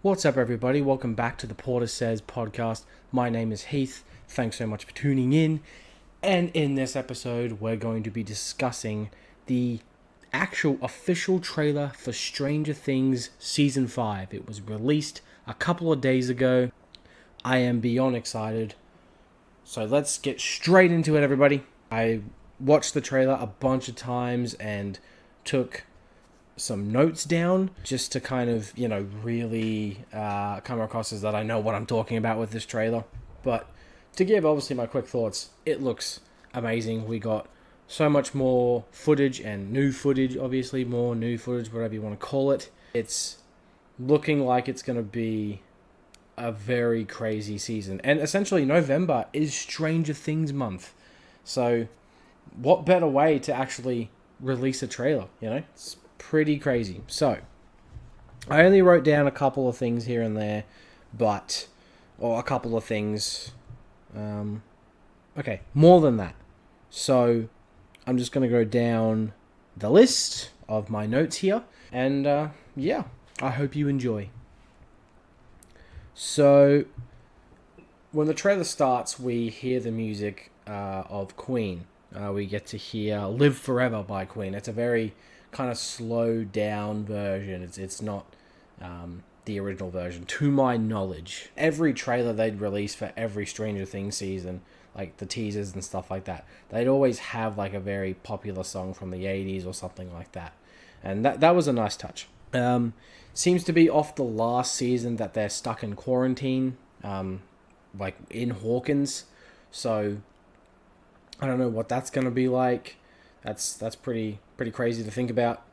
What's up, everybody? Welcome back to the Porter Says podcast. My name is Heath. Thanks so much for tuning in. And in this episode, we're going to be discussing the actual official trailer for Stranger Things Season 5. It was released a couple of days ago. I am beyond excited. So let's get straight into it, everybody. I watched the trailer a bunch of times and took some notes down just to kind of, really come across as that I know what I'm talking about with this trailer. But to give obviously my quick thoughts, it looks amazing. We got so much more footage and new footage, obviously more new footage, whatever you want to call it. It's looking like it's going to be a very crazy season. And essentially November is Stranger Things month. So what better way to actually release a trailer, It's pretty crazy. So, I only wrote down a couple of things here and there, or a couple of things, okay, more than that. So, I'm just going to go down the list of my notes here, and I hope you enjoy. So, when the trailer starts, we hear the music of Queen. We get to hear Live Forever by Queen. It's a very kind of slowed down version. It's not the original version, to my knowledge. Every trailer they'd release for every Stranger Things season, like the teasers and stuff like that, they'd always have like a very popular song from the 80s or something like that. And that was a nice touch. Seems to be off the last season that they're stuck in quarantine, like in Hawkins. So I don't know what that's going to be like. That's pretty crazy to think about.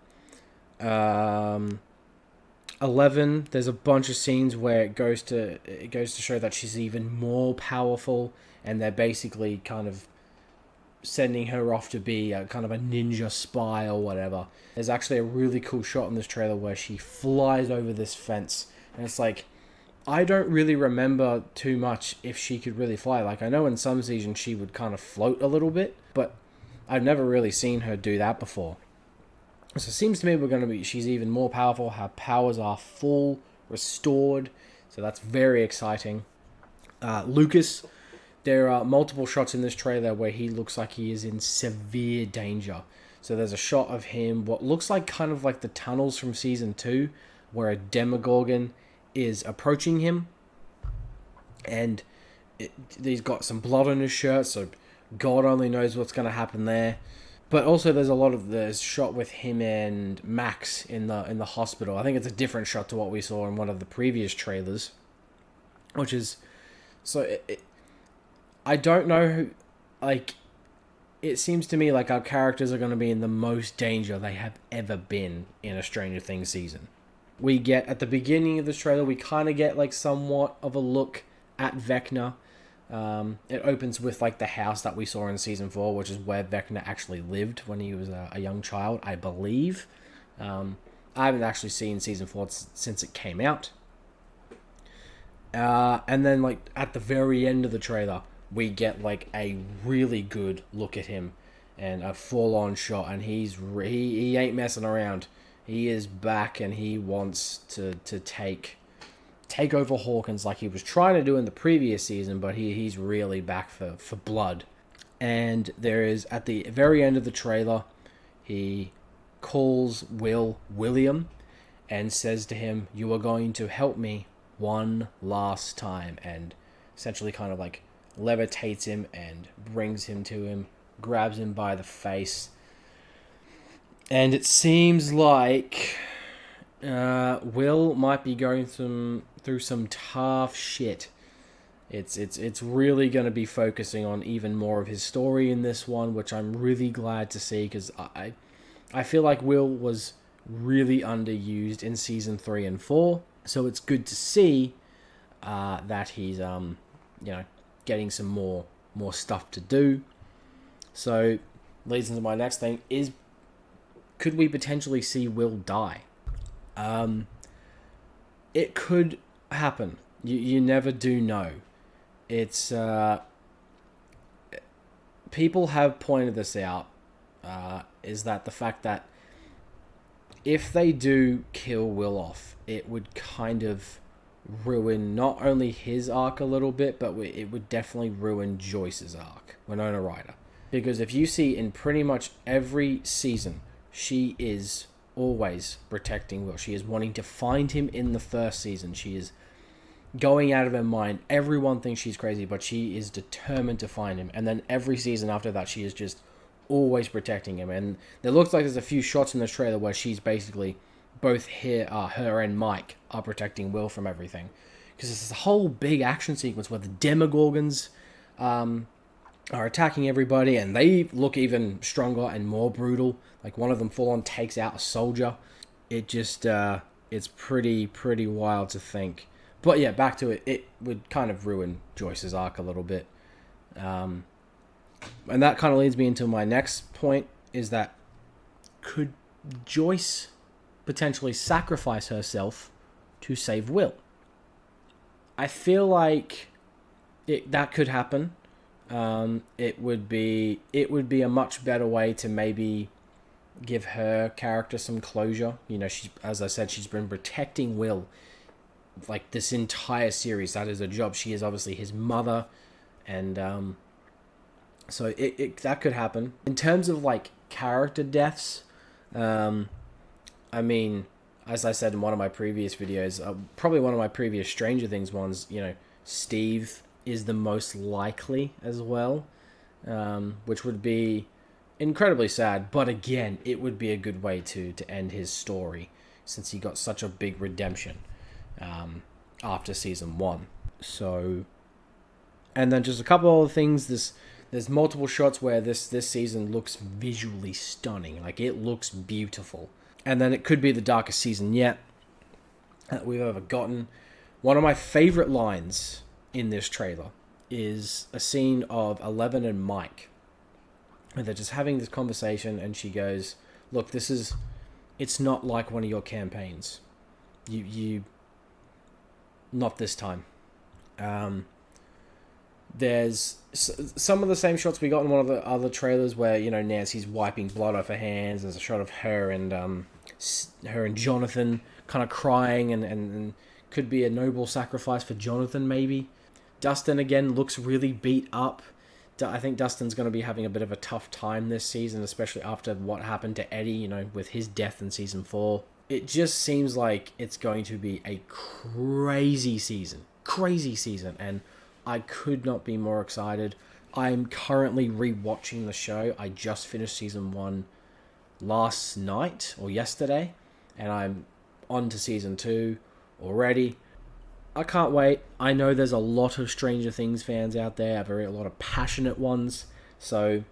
11, there's a bunch of scenes where it goes to show that she's even more powerful, and they're basically kind of sending her off to be a kind of a ninja spy or whatever. There's actually a really cool shot in this trailer where she flies over this fence, and it's like, I don't really remember too much if she could really fly. Like, I know in some seasons she would kind of float a little bit, but I've never really seen her do that before. So it seems to me she's even more powerful. Her powers are full, restored. So that's very exciting. Lucas, there are multiple shots in this trailer where he looks like he is in severe danger. So there's a shot of him, what looks like kind of like the tunnels from season 2, where a Demogorgon is approaching him. And he's got some blood on his shirt, so God only knows what's going to happen there. But also there's a lot of the shot with him and Max in the hospital. I think it's a different shot to what we saw in one of the previous trailers. Which is... So, I don't know who... Like, it seems to me like our characters are going to be in the most danger they have ever been in a Stranger Things season. We get, at the beginning of this trailer, we kind of get like somewhat of a look at Vecna. It opens with like the house that we saw in season 4, which is where Vecna actually lived when he was a young child, I believe. I haven't actually seen season 4 since it came out. And then like at the very end of the trailer, we get like a really good look at him and a full-on shot, and he ain't messing around. He is back, and he wants to take over Hawkins like he was trying to do in the previous season, but he's really back for blood. And there is, at the very end of the trailer, he calls William and says to him, "You are going to help me one last time," and essentially kind of like levitates him and brings him to him, grabs him by the face. And it seems like Will might be going through some tough shit. It's really going to be focusing on even more of his story in this one, which I'm really glad to see, because I feel like Will was really underused in season 3 and 4. So it's good to see that he's getting some more stuff to do. So leads into my next thing is, could we potentially see Will die? It could happen. You never do know. It's people have pointed this out. Is that the fact that if they do kill Will off, it would kind of ruin not only his arc a little bit, but it would definitely ruin Joyce's arc, Winona Ryder. Because if you see in pretty much every season, she is always protecting Will. She is wanting to find him in the first season. She is going out of her mind. Everyone thinks she's crazy, but she is determined to find him. And then every season after that, she is just always protecting him. And there looks like there's a few shots in this trailer where she's basically both her and Mike are protecting Will from everything. Because there's this whole big action sequence where the Demogorgons are attacking everybody, and they look even stronger and more brutal. Like one of them full on takes out a soldier. It just it's pretty wild to think. But yeah, back to it. It would kind of ruin Joyce's arc a little bit. And that kind of leads me into my next point, is that could Joyce potentially sacrifice herself to save Will? I feel like that could happen. It would be a much better way to maybe give her character some closure. You know, as I said, she's been protecting Will like this entire series. That is her job. She is obviously his mother, and so that could happen. In terms of like character deaths, I mean, as I said in one of my previous videos, probably one of my previous Stranger Things ones, you know, Steve is the most likely as well, which would be incredibly sad. But again, it would be a good way to end his story, since he got such a big redemption after season 1. So, and then just a couple other things. There's multiple shots where this season looks visually stunning. Like, it looks beautiful. And then it could be the darkest season yet that we've ever gotten. One of my favorite lines in this trailer is a scene of Eleven and Mike, and they're just having this conversation, and she goes, "Look, it's not like one of your campaigns. You not this time." There's some of the same shots we got in one of the other trailers where, you know, Nancy's wiping blood off her hands. There's a shot of her and Jonathan kind of crying, and could be a noble sacrifice for Jonathan maybe. Dustin again looks really beat up. I think Dustin's going to be having a bit of a tough time this season, especially after what happened to Eddie, you know, with his death in season 4. It just seems like it's going to be a crazy season, and I could not be more excited. I'm currently rewatching the show. I just finished season 1 last night or yesterday, and I'm on to season 2 already. I can't wait. I know there's a lot of Stranger Things fans out there, a lot of passionate ones. So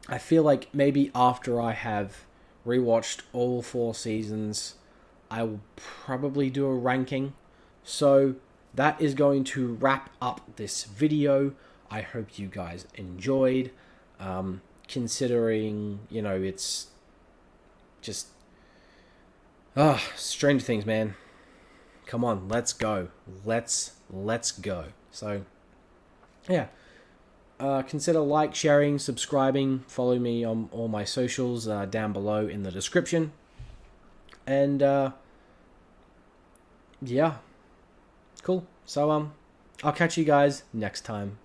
I feel like maybe after I have rewatched all 4 seasons, I will probably do a ranking. So that is going to wrap up this video. I hope you guys enjoyed. Considering, you know, it's just Stranger Things, man. Come on, let's go. Let's go. So, yeah. Consider like, sharing, subscribing. Follow me on all my socials down below in the description. And, yeah. Cool. So, I'll catch you guys next time.